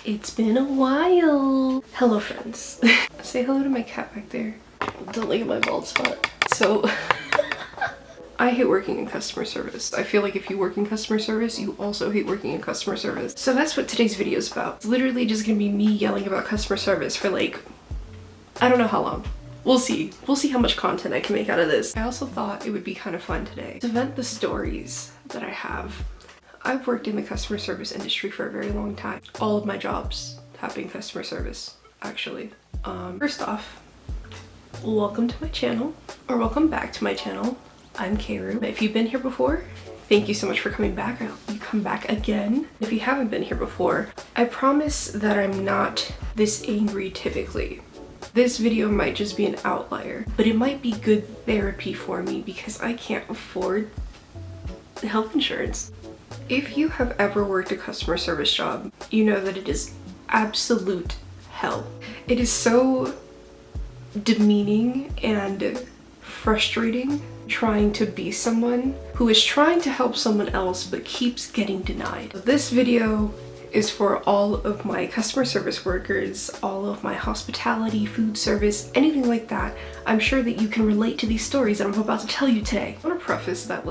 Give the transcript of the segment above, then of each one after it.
It's been a while. Hello friends. Say hello to my cat back there. Don't look at my bald spot. So I hate working in customer service. I feel like if you work in customer service, you also hate working in customer service. So that's what today's video is about. It's literally just gonna be me yelling about customer service for like, I don't know how long. We'll see. We'll see how much content I can make out of this. I also thought it would be kind of fun today to vent the stories that I have. I've worked in the customer service industry for a very long time. All of my jobs have been customer service, actually. First off, welcome to my channel, or welcome back to my channel. I'm Keiru. If you've been here before, thank you so much for coming back. I hope you come back again. If you haven't been here before, I promise that I'm not this angry typically. This video might just be an outlier, but it might be good therapy for me because I can't afford health insurance. If you have ever worked a customer service job, you know that it is absolute hell. It is so demeaning and frustrating trying to be someone who is trying to help someone else but keeps getting denied. This video is for all of my customer service workers, all of my hospitality, food service, anything like that. I'm sure that you can relate to these stories that I'm about to tell you today. I want to preface that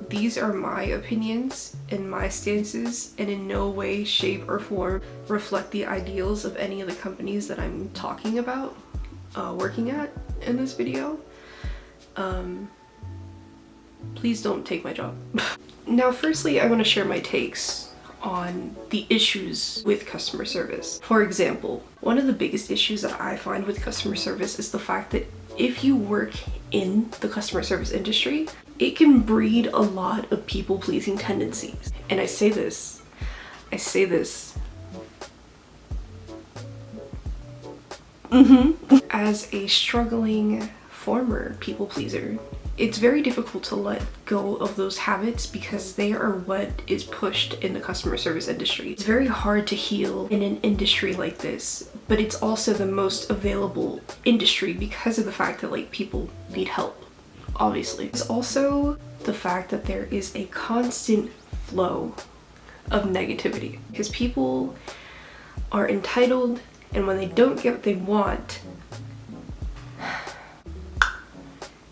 these are my opinions and my stances, and in no way, shape, or form reflect the ideals of any of the companies that I'm talking about working at in this video. Please don't take my job. Now, firstly, I want to share my takes on the issues with customer service. For example, one of the biggest issues that I find with customer service is the fact that if you work in the customer service industry, it can breed a lot of people-pleasing tendencies. And I say this as a struggling former people-pleaser. It's very difficult to let go of those habits because they are what is pushed in the customer service industry. It's very hard to heal in an industry like this, but it's also the most available industry because of the fact that people need help. Obviously. It's also the fact that there is a constant flow of negativity because people are entitled, and when they don't get what they want,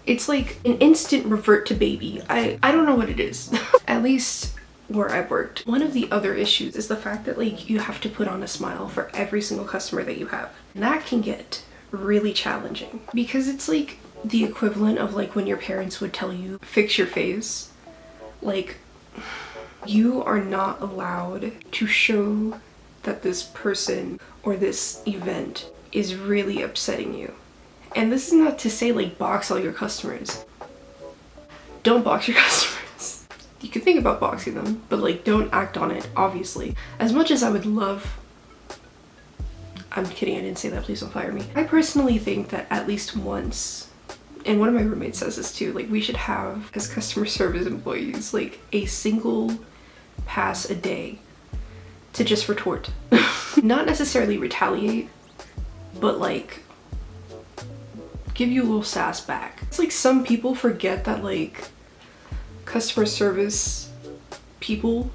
it's like an instant revert to baby. I don't know what it is. At least where I've worked. One of the other issues is the fact that you have to put on a smile for every single customer that you have. And that can get really challenging because it's the equivalent of when your parents would tell you, fix your face. You are not allowed to show that this person or this event is really upsetting you. And this is not to say box all your customers. Don't box your customers. You can think about boxing them, but don't act on it, obviously. As much as I would love... I'm kidding, I didn't say that, please don't fire me. I personally think that at least once, and one of my roommates says this too, we should have, as customer service employees, a single pass a day to just retort. Not necessarily retaliate, but give you a little sass back. It's some people forget that customer service people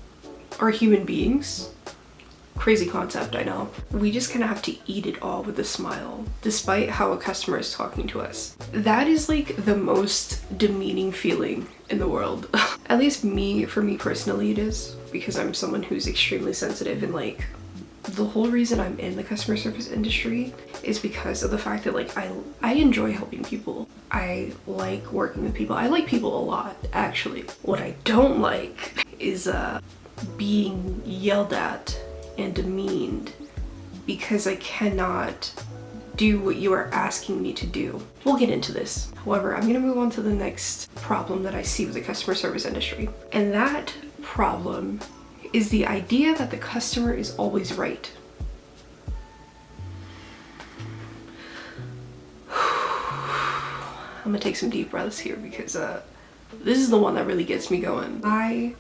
are human beings. Crazy concept, I know. We just kind of have to eat it all with a smile, despite how a customer is talking to us. That is the most demeaning feeling in the world. At least for me personally it is, because I'm someone who's extremely sensitive, and the whole reason I'm in the customer service industry is because of the fact that I enjoy helping people. I like working with people. I like people a lot, actually. What I don't like is being yelled at and demeaned because I cannot do what you are asking me to do. We'll get into this. However, I'm gonna move on to the next problem that I see with the customer service industry. And that problem is the idea that the customer is always right. I'm gonna take some deep breaths here because this is the one that really gets me going. I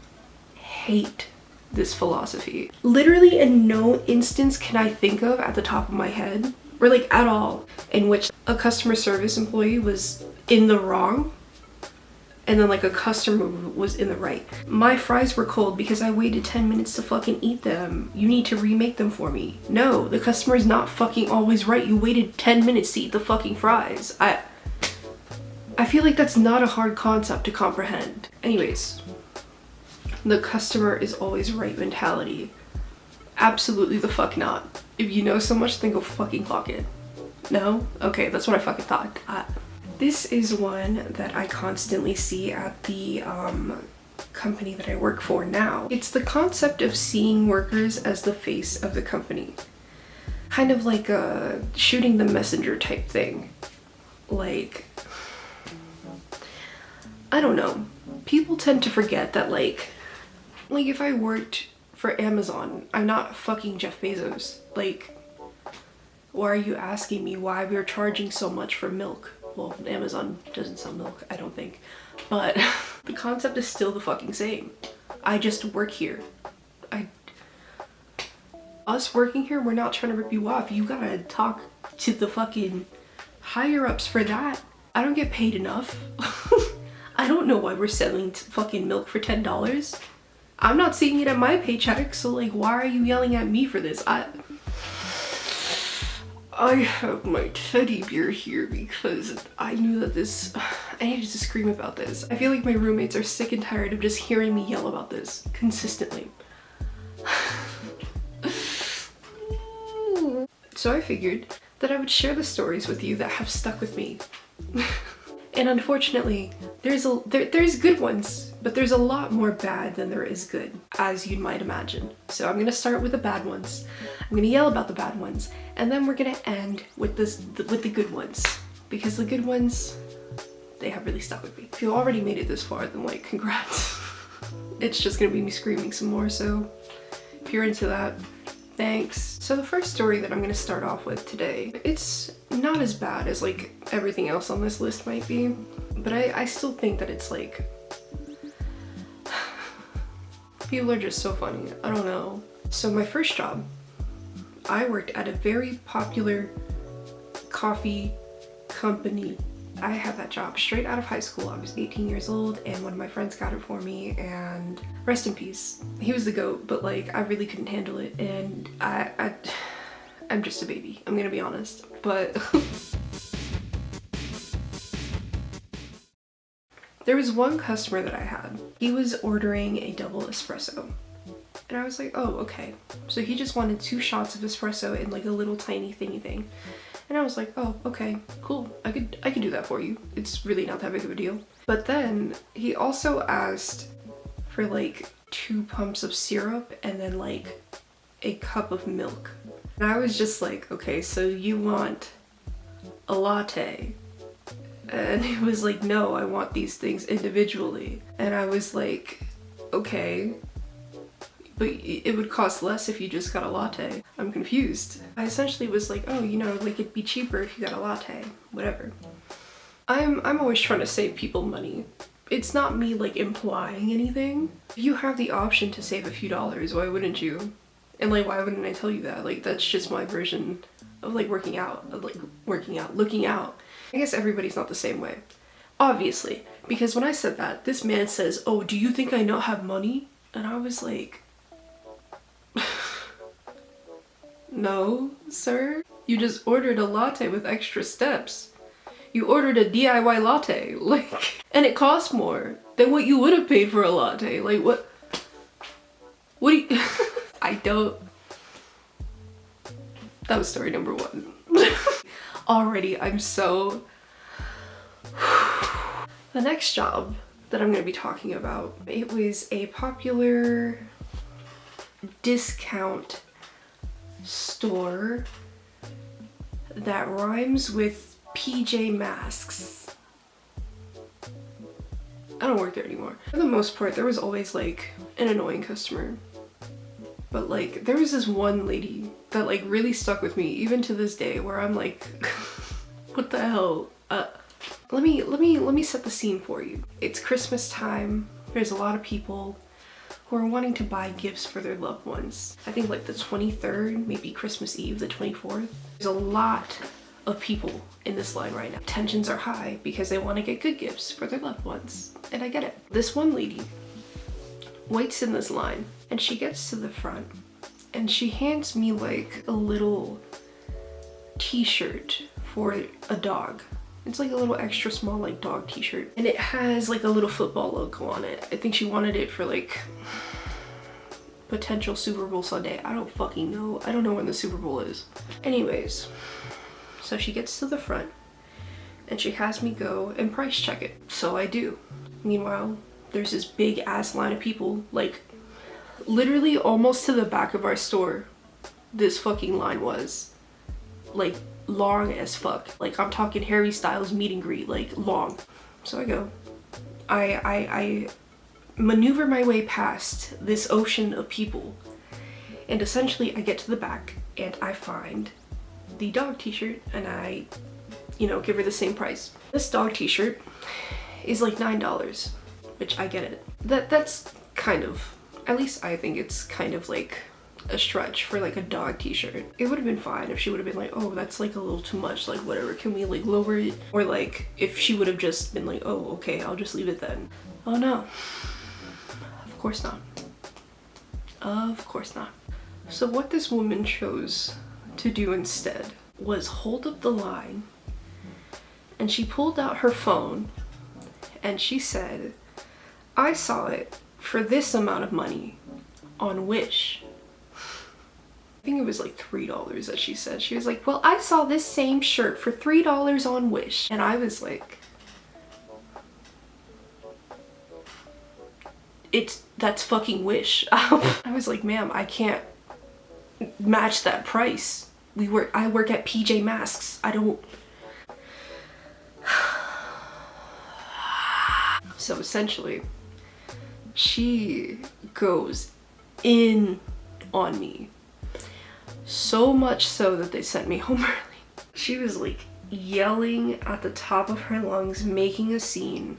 hate this philosophy. Literally in no instance can I think of at the top of my head, or at all, in which a customer service employee was in the wrong and then like a customer was in the right. My fries were cold because I waited 10 minutes to fucking eat them. You need to remake them for me. No, the customer is not fucking always right. You waited 10 minutes to eat the fucking fries. I feel like that's not a hard concept to comprehend. Anyways, the customer is always right mentality. Absolutely the fuck not. If you know so much, then go fucking clock it. No? Okay, that's what I fucking thought. This is one that I constantly see at the company that I work for now. It's the concept of seeing workers as the face of the company. Kind of like a shooting the messenger type thing. Like, I don't know. People tend to forget that like if I worked for Amazon, I'm not fucking Jeff Bezos. Like, why are you asking me why we're charging so much for milk? Well, Amazon doesn't sell milk, I don't think. But the concept is still the fucking same. I just work here. Us working here, we're not trying to rip you off. You gotta talk to the fucking higher ups for that. I don't get paid enough. I don't know why we're selling fucking milk for $10. I'm not seeing it at my paycheck, so like, why are you yelling at me for this? I have my teddy bear here because I knew that I needed to scream about this. I feel like my roommates are sick and tired of just hearing me yell about this consistently. So I figured that I would share the stories with you that have stuck with me. And unfortunately, there's good ones, but there's a lot more bad than there is good, as you might imagine. So I'm gonna start with the bad ones. I'm gonna yell about the bad ones, and then we're gonna end with the good ones, because the good ones, they have really stuck with me. If you already made it this far, then like, congrats. It's just gonna be me screaming some more, so if you're into that, thanks. So the first story that I'm gonna start off with today, it's not as bad as like everything else on this list might be, but I still think that it's like, people are just so funny. I don't know. So my first job, I worked at a very popular coffee company. I had that job straight out of high school. I was 18 years old and one of my friends got it for me, and rest in peace. He was the GOAT, but like I really couldn't handle it, and I'm just a baby. I'm gonna be honest, but there was one customer that I had. He was ordering a double espresso. And I was like, oh, okay. So he just wanted 2 shots of espresso in like a little tiny thingy thing. And I was like, oh, okay, cool. I could do that for you. It's really not that big of a deal. But then he also asked for like 2 pumps of syrup and then like a cup of milk. And I was just like, okay, so you want a latte? And he was like, no, I want these things individually. And I was like, okay, but it would cost less if you just got a latte. I'm confused. I essentially was like, oh, you know, like it'd be cheaper if you got a latte, whatever. I'm always trying to save people money. It's not me like implying anything. If you have the option to save a few dollars, why wouldn't you? And like, why wouldn't I tell you that? Like, that's just my version of like working out, looking out. I guess everybody's not the same way. Obviously, because when I said that, this man says, oh, do you think I not have money? And I was like, no, sir. You just ordered a latte with extra steps. You ordered a DIY latte, like, and it cost more than what you would have paid for a latte. Like, what do you, I don't, that was story number 1. Already, I'm so, the next job that I'm going to be talking about, it was a popular discount store that rhymes with PJ Masks. I don't work there anymore. For the most part, there was always like an annoying customer. But like, there was this one lady that like really stuck with me even to this day, where I'm like, what the hell? Let me set the scene for you. It's Christmas time. There's a lot of people who are wanting to buy gifts for their loved ones. I think like the 23rd, maybe Christmas Eve, the 24th. There's a lot of people in this line right now. Tensions are high because they want to get good gifts for their loved ones, and I get it. This one lady waits in this line, and she gets to the front, and she hands me like a little t-shirt for a dog. It's like a little extra small like dog t-shirt, and it has like a little football logo on it. I think she wanted it for like potential Super Bowl Sunday. I don't fucking know. I don't know when the Super Bowl is. Anyways, so she gets to the front and she has me go and price check it. So I do. Meanwhile, there's this big ass line of people, like literally almost to the back of our store. This fucking line was like long as fuck. Like I'm talking Harry Styles meet and greet, like long. So I go. I maneuver my way past this ocean of people, and essentially I get to the back and I find the dog t-shirt, and I, you know, give her the same price. This dog t-shirt is like $9, which I get it. That's kind of, at least I think it's kind of like a stretch for like a dog t-shirt. It would have been fine if she would have been like, oh, that's like a little too much, like whatever, can we like lower it? Or like if she would have just been like, oh, okay, I'll just leave it then. Oh no, of course not. Of course not. So what this woman chose to do instead was hold up the line, and she pulled out her phone and she said, I saw it for this amount of money on Wish. I think it was like $3 that she said. She was like, well, I saw this same shirt for $3 on Wish. And I was like, that's fucking Wish. I was like, ma'am, I can't match that price. I work at PJ Masks. I don't. So essentially, she goes in on me. So much so that they sent me home early. She was like yelling at the top of her lungs, making a scene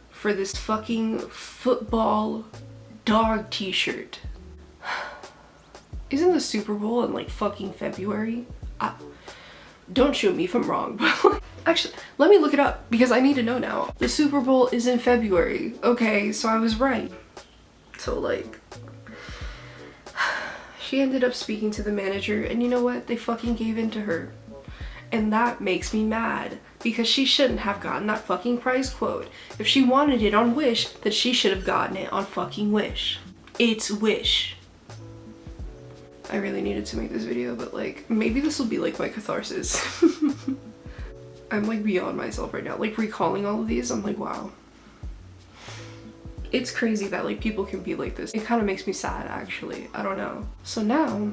for this fucking football dog t-shirt. Isn't the Super Bowl in like fucking February? Don't shoot me if I'm wrong, but actually, let me look it up because I need to know now. The Super Bowl is in February. Okay, so I was right. So like, she ended up speaking to the manager, and you know what? They fucking gave in to her. And that makes me mad because she shouldn't have gotten that fucking price quote. If she wanted it on Wish, then she should have gotten it on fucking Wish. It's Wish. I really needed to make this video, but like, maybe this will be like my catharsis. I'm like beyond myself right now. Like recalling all of these, I'm like, wow. It's crazy that like people can be like this. It kind of makes me sad actually. I don't know. So now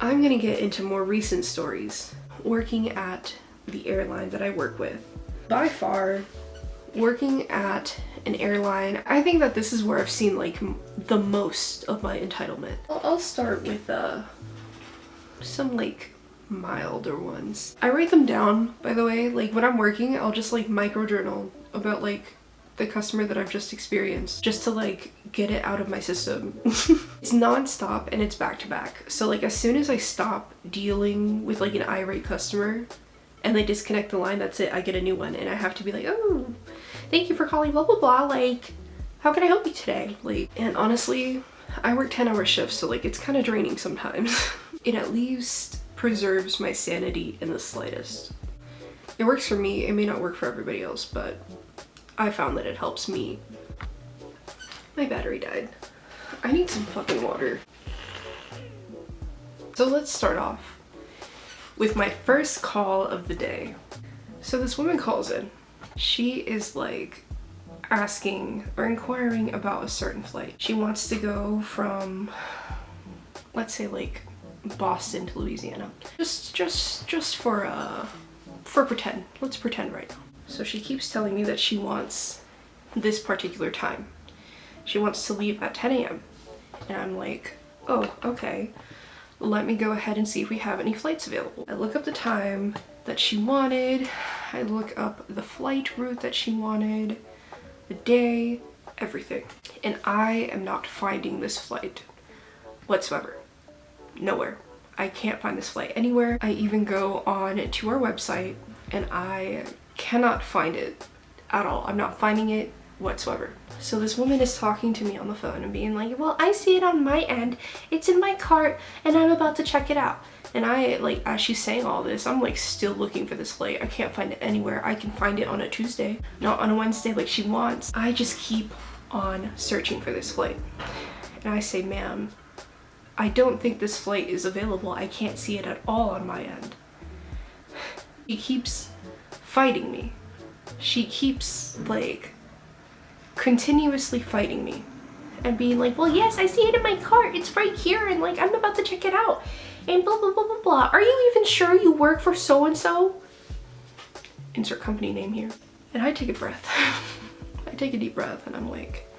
I'm gonna get into more recent stories. Working at the airline that I work with. By far, working at an airline, I think that this is where I've seen like the most of my entitlement. I'll start with some like milder ones. I write them down, by the way. Like when I'm working, I'll just like micro journal about like the customer that I've just experienced, just to like get it out of my system. It's non-stop and it's back to back. So like as soon as I stop dealing with like an irate customer and they disconnect the line, that's it, I get a new one, and I have to be like, oh, thank you for calling blah blah blah, like how can I help you today? Like, and honestly, I work 10-hour shifts, so like it's kind of draining sometimes. It at least preserves my sanity in the slightest. It works for me. It may not work for everybody else, but I found that it helps me. My battery died. I need some fucking water. So let's start off with my first call of the day. So this woman calls in. She is like asking or inquiring about a certain flight. She wants to go from, let's say like Boston to Louisiana. Just for pretend. Let's pretend right now. So she keeps telling me that she wants this particular time. She wants to leave at 10 a.m. And I'm like, oh, okay. Let me go ahead and see if we have any flights available. I look up the time that she wanted. I look up the flight route that she wanted, the day, everything. And I am not finding this flight whatsoever. Nowhere. I can't find this flight anywhere. I even go on to our website and I cannot find it at all. I'm not finding it whatsoever. So this woman is talking to me on the phone and being like, well, I see it on my end. It's in my cart and I'm about to check it out. And I, like, as she's saying all this, I'm like still looking for this flight. I can't find it anywhere. I can find it on a Tuesday, not on a Wednesday like she wants. I just keep on searching for this flight. And I say, ma'am, I don't think this flight is available. I can't see it at all on my end. She keeps fighting me. She keeps like continuously fighting me and being like, well, yes, I see it in my cart. It's right here and like I'm about to check it out and blah, blah, blah, blah, blah. Are you even sure you work for so-and-so? Insert company name here. And I take a breath. I take a deep breath and I'm like,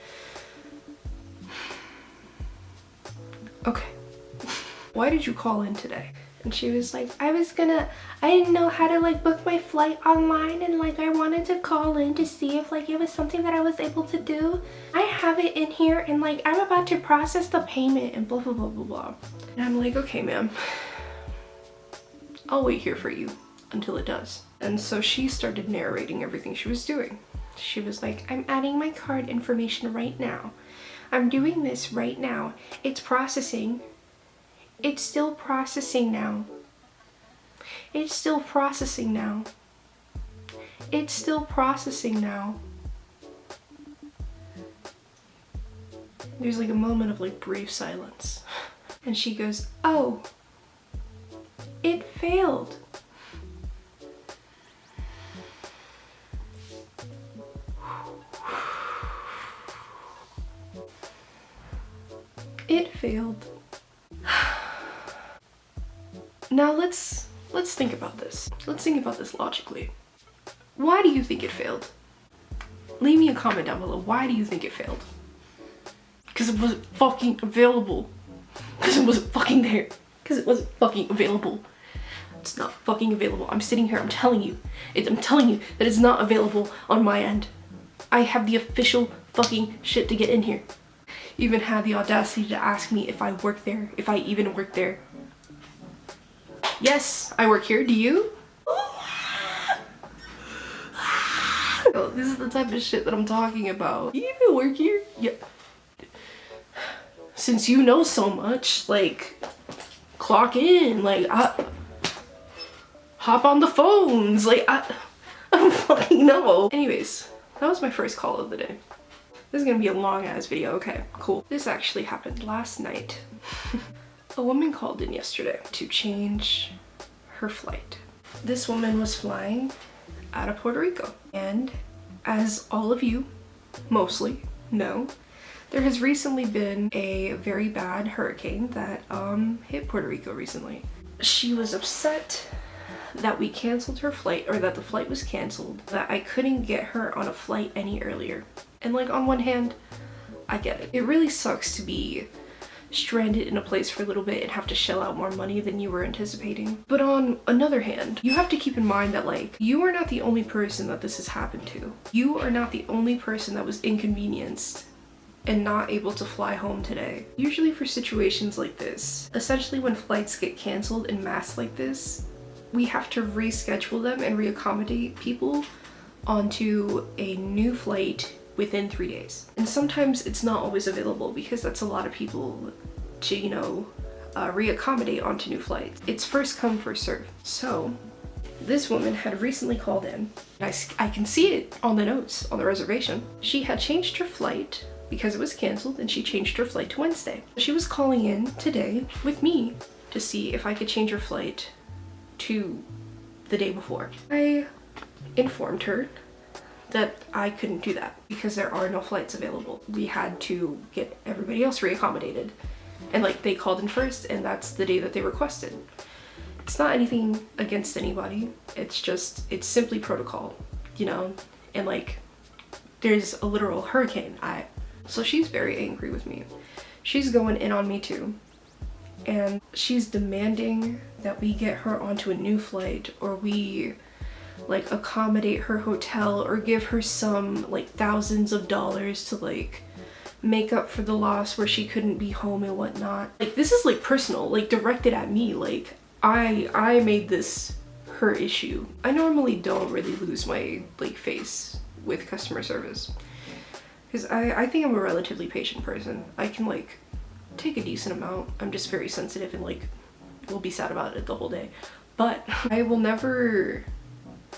okay, why did you call in today? And she was like, I didn't know how to like book my flight online and like I wanted to call in to see if like it was something that I was able to do. I have it in here and like I'm about to process the payment and blah, blah, blah, blah, blah. And I'm like, okay, ma'am, I'll wait here for you until it does. And so she started narrating everything she was doing. She was like, I'm adding my card information right now. I'm doing this right now. It's processing. It's still processing now. It's still processing now. It's still processing now. There's like a moment of like brief silence. And she goes, oh, it failed. It failed. Now let's think about this. Let's think about this logically. Why do you think it failed? Leave me a comment down below. Why do you think it failed? Because it wasn't fucking available. Because it wasn't fucking there. Because it wasn't fucking available. It's not fucking available. I'm sitting here, I'm telling you that it's not available on my end. I have the official fucking shit to get in here. You even had the audacity to ask me if I work there, if I even work there. Yes, I work here. Do you? Oh, this is the type of shit that I'm talking about. You even work here? Yeah. Since you know so much, like, clock in, like, hop on the phones, like, I don't fucking know. Anyways, that was my first call of the day. This is gonna be a long ass video. Okay, cool. This actually happened last night. A woman called in yesterday to change her flight. This woman was flying out of Puerto Rico. And as all of you mostly know, there has recently been a very bad hurricane that hit Puerto Rico recently. She was upset that we canceled her flight, or that the flight was canceled, that I couldn't get her on a flight any earlier. And like, on one hand, I get it. It really sucks to be stranded in a place for a little bit and have to shell out more money than you were anticipating. But on another hand, you have to keep in mind that like, you are not the only person that this has happened to. You are not the only person that was inconvenienced and not able to fly home today. Usually for situations like this, essentially when flights get canceled en masse like this, we have to reschedule them and reaccommodate people onto a new flight within 3 days. And sometimes it's not always available because that's a lot of people to, you know, reaccommodate onto new flights. It's first come, first serve. So this woman had recently called in. I can see it on the notes on the reservation. She had changed her flight because it was canceled, and she changed her flight to Wednesday. She was calling in today with me to see if I could change her flight to the day before. I informed her that I couldn't do that because there are no flights available. We had to get everybody else reaccommodated. And like, they called in first and that's the day that they requested. It's not anything against anybody. It's just, it's simply protocol, you know? And like, there's a literal hurricane. So she's very angry with me. She's going in on me too. And she's demanding that we get her onto a new flight, or we like accommodate her hotel, or give her some like thousands of dollars to like make up for the loss where she couldn't be home and whatnot. Like, this is like personal, like directed at me. Like, I made this her issue. I normally don't really lose my like face with customer service because I think I'm a relatively patient person. I can like take a decent amount. I'm just very sensitive and like will be sad about it the whole day. But I will never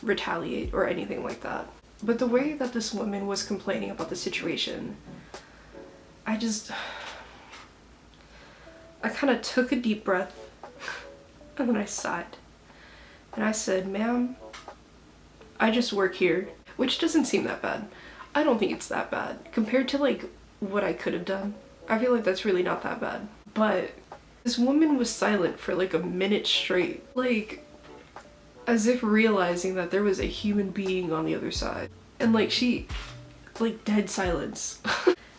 retaliate or anything like that. But the way that this woman was complaining about the situation, I kind of took a deep breath and then I sighed. And I said, ma'am, I just work here, which doesn't seem that bad. I don't think it's that bad. Compared to like what I could have done, I feel like that's really not that bad. But this woman was silent for like a minute straight, like as if realizing that there was a human being on the other side. And like she, like dead silence.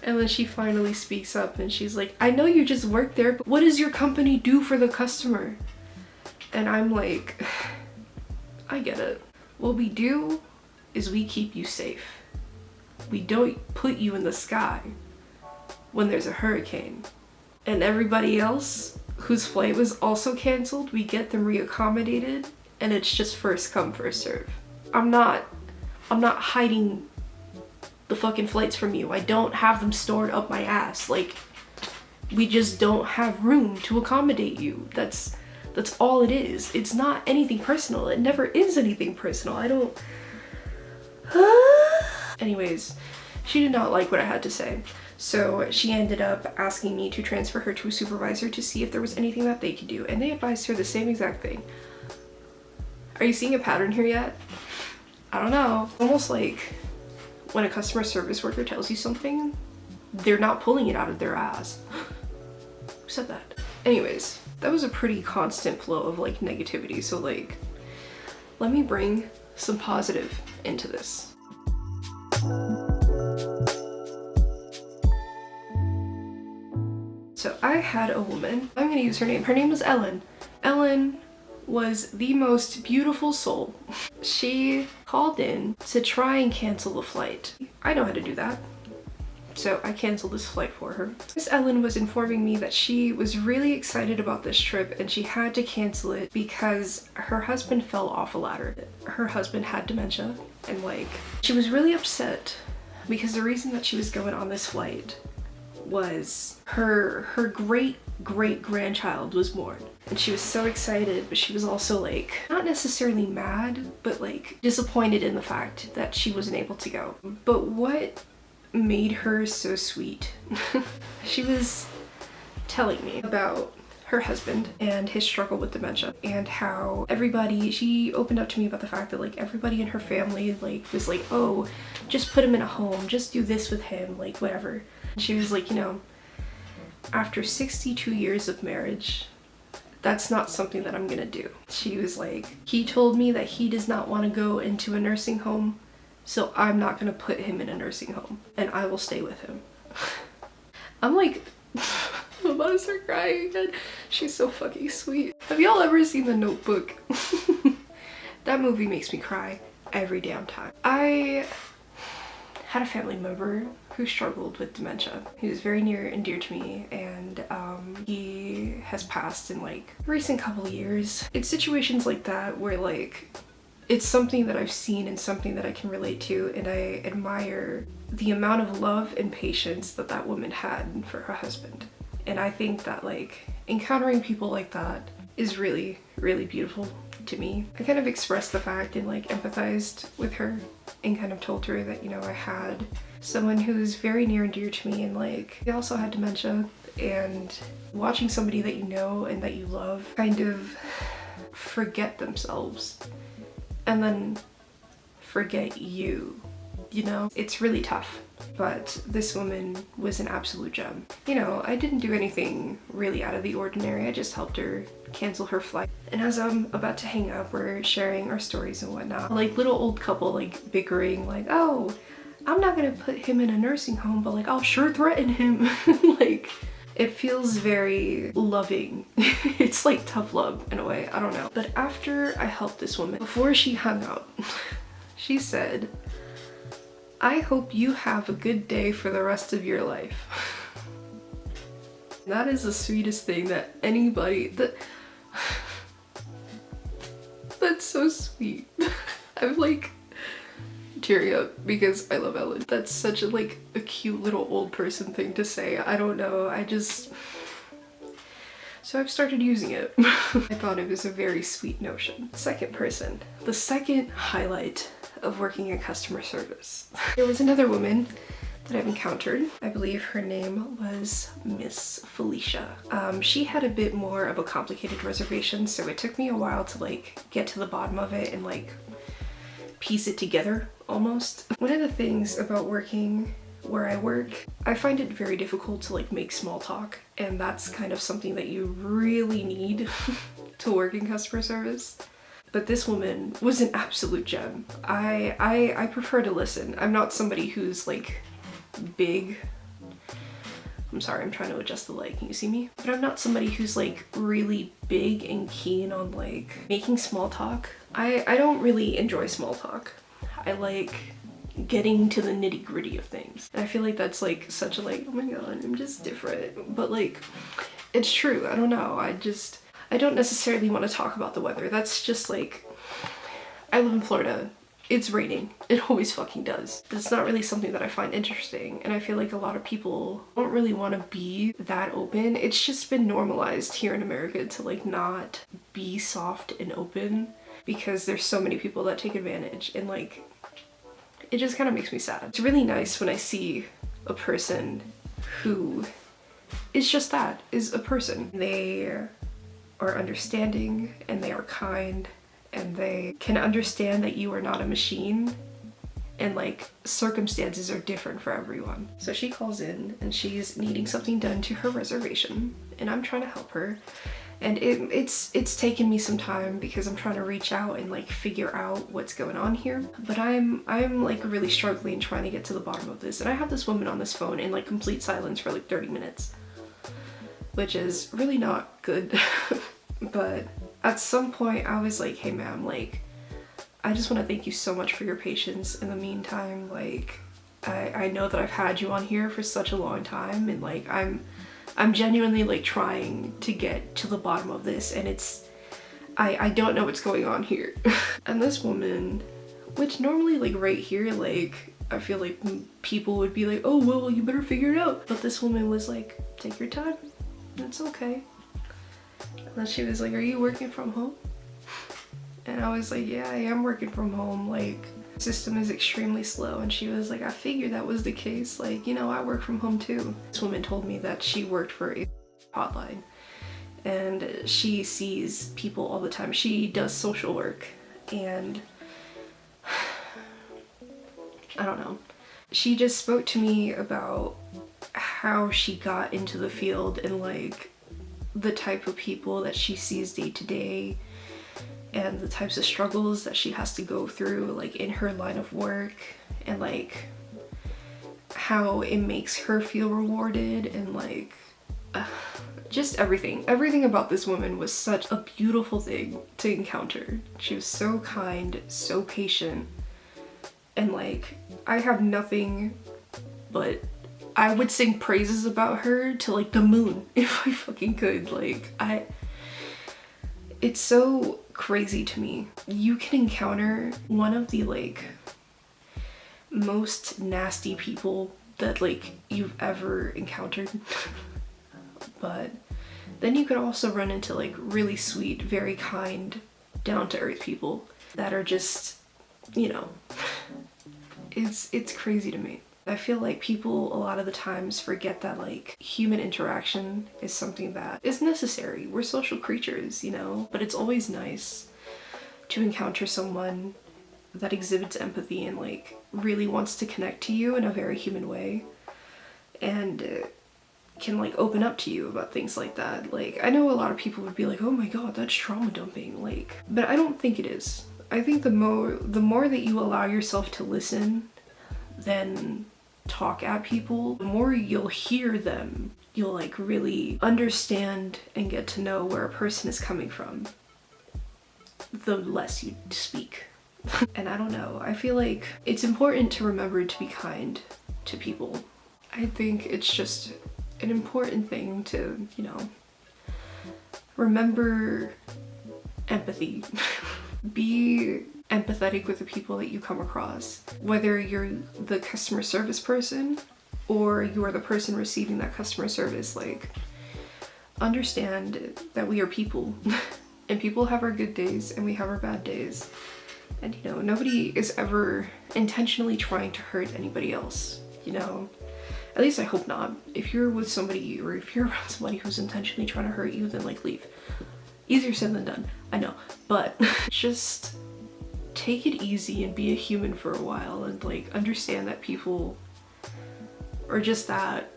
And then she finally speaks up and she's like, I know you just work there, but what does your company do for the customer? And I'm like, I get it. What we do is we keep you safe. We don't put you in the sky when there's a hurricane. And everybody else whose flight was also canceled, we get them reaccommodated, and it's just first come, first serve. I'm not hiding the fucking flights from you. I don't have them stored up my ass. Like, we just don't have room to accommodate you. That's all it is. It's not anything personal. It never is anything personal. I don't... Anyways, she did not like what I had to say. So she ended up asking me to transfer her to a supervisor to see if there was anything that they could do. And they advised her the same exact thing. Are you seeing a pattern here yet? I don't know. Almost like when a customer service worker tells you something, they're not pulling it out of their ass. Who said that? Anyways, that was a pretty constant flow of like negativity. So like, let me bring some positive into this. So I had a woman, I'm gonna use her name. Her name was Ellen. Ellen was the most beautiful soul. She called in to try and cancel the flight. I know how to do that. So I canceled this flight for her. Miss Ellen was informing me that she was really excited about this trip and she had to cancel it because her husband fell off a ladder. Her husband had dementia and like, she was really upset because the reason that she was going on this flight was her great-great-grandchild was born. And she was so excited, but she was also like, not necessarily mad, but like disappointed in the fact that she wasn't able to go. But what made her so sweet? She was telling me about her husband and his struggle with dementia and how she opened up to me about the fact that like everybody in her family like was like, oh, just put him in a home, just do this with him, like whatever. And she was like, you know, after 62 years of marriage, that's not something that I'm gonna do. She was like, he told me that he does not want to go into a nursing home, so I'm not gonna put him in a nursing home and I will stay with him. I'm like, I'm about to start crying again. She's so fucking sweet. Have y'all ever seen The Notebook? That movie makes me cry every damn time. I had a family member who struggled with dementia. He was very near and dear to me, and he has passed in like the recent couple of years. It's situations like that where like it's something that I've seen and something that I can relate to, and I admire the amount of love and patience that that woman had for her husband. And I think that like encountering people like that is really, really beautiful to me. I kind of expressed the fact and like empathized with her and kind of told her that, you know, I had someone who's very near and dear to me and like they also had dementia, and watching somebody that you know and that you love kind of forget themselves and then forget you, you know? It's really tough. But this woman was an absolute gem. You know, I didn't do anything really out of the ordinary. I just helped her cancel her flight. And as I'm about to hang up, we're sharing our stories and whatnot. Like little old couple like bickering like, oh, I'm not gonna put him in a nursing home, but like I'll sure threaten him. Like, it feels very loving. It's like tough love in a way, I don't know. But after I helped this woman, before she hung up, she said, I hope you have a good day for the rest of your life. That is the sweetest thing that anybody, that's so sweet. I'm like tearing up because I love Ellen. That's such a like a cute little old person thing to say. I don't know, so I've started using it. I thought it was a very sweet notion. Second person. The second highlight of working in customer service. There was another woman that I've encountered. I believe her name was Miss Felicia. She had a bit more of a complicated reservation, so it took me a while to like get to the bottom of it and like piece it together almost. One of the things about working where I work, I find it very difficult to like make small talk, and that's kind of something that you really need to work in customer service. But this woman was an absolute gem. I prefer to listen. I'm not somebody who's like big. I'm sorry, I'm trying to adjust the light. Can you see me? But I'm not somebody who's like really big and keen on like making small talk. I don't really enjoy small talk. I like getting to the nitty gritty of things. And I feel like that's like such a like, oh my god, I'm just different. But like, it's true. I don't know. I don't necessarily want to talk about the weather. That's just like, I live in Florida. It's raining. It always fucking does. It's not really something that I find interesting. And I feel like a lot of people don't really want to be that open. It's just been normalized here in America to like not be soft and open because there's so many people that take advantage, and like, it just kind of makes me sad. It's really nice when I see a person who is just that, is a person. They are understanding and they are kind and they can understand that you are not a machine, and like circumstances are different for everyone. So she calls in and she's needing something done to her reservation, and I'm trying to help her. And it's taken me some time because I'm trying to reach out and like figure out what's going on here. But I'm like really struggling trying to get to the bottom of this. And I have this woman on this phone in like complete silence for like 30 minutes, which is really not good. But at some point I was like, hey ma'am, like, I just want to thank you so much for your patience in the meantime. Like, I know that I've had you on here for such a long time, and like I'm genuinely like trying to get to the bottom of this, and I don't know what's going on here. And this woman, which normally like right here, like I feel like people would be like, oh well, you better figure it out. But this woman was like, take your time, it's okay. And then she was like, are you working from home? And I was like, yeah, I am working from home. Like, system is extremely slow. And she was like, I figured that was the case. Like, you know, I work from home too. This woman told me that she worked for a hotline and she sees people all the time. She does social work, and I don't know. She just spoke to me about how she got into the field and like the type of people that she sees day to day, and the types of struggles that she has to go through like in her line of work, and like how it makes her feel rewarded, and like just everything about this woman was such a beautiful thing to encounter. She was so kind, so patient, and like I have nothing but I would sing praises about her to like the moon if I fucking could. Like, it's so crazy to me. You can encounter one of the like most nasty people that like you've ever encountered. But then you could also run into like really sweet, very kind, down-to-earth people that are just, you know, it's crazy to me. I feel like people a lot of the times forget that like human interaction is something that is necessary. We're social creatures, you know, but it's always nice to encounter someone that exhibits empathy and like really wants to connect to you in a very human way, and can like open up to you about things like that. Like, I know a lot of people would be like, oh my god, that's trauma dumping, like, but I don't think it is. I think the more that you allow yourself to listen than talk at people, the more you'll hear them. You'll like really understand and get to know where a person is coming from, the less you speak. And I don't know, I feel like it's important to remember to be kind to people. I think it's just an important thing to, you know, remember empathy. Be empathetic with the people that you come across. Whether you're the customer service person or you are the person receiving that customer service, like, understand that we are people and people have our good days and we have our bad days. And you know, nobody is ever intentionally trying to hurt anybody else, you know? At least I hope not. If you're with somebody or if you're around somebody who's intentionally trying to hurt you, then like leave. Easier said than done, I know. But just take it easy and be a human for a while and like understand that people are just that.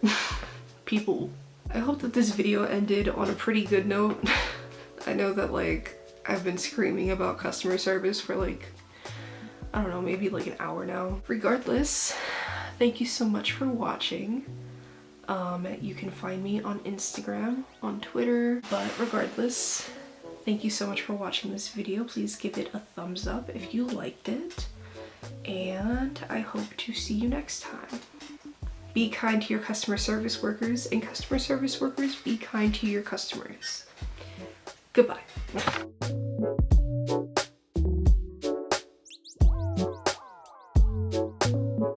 People. I hope that this video ended on a pretty good note. I know that like I've been screaming about customer service for like, I don't know, maybe like an hour now. Regardless, thank you so much for watching. You can find me on Instagram, on Twitter, but regardless, thank you so much for watching this video. Please give it a thumbs up if you liked it, and I hope to see you next time. Be kind to your customer service workers, and customer service workers, be kind to your customers. Goodbye.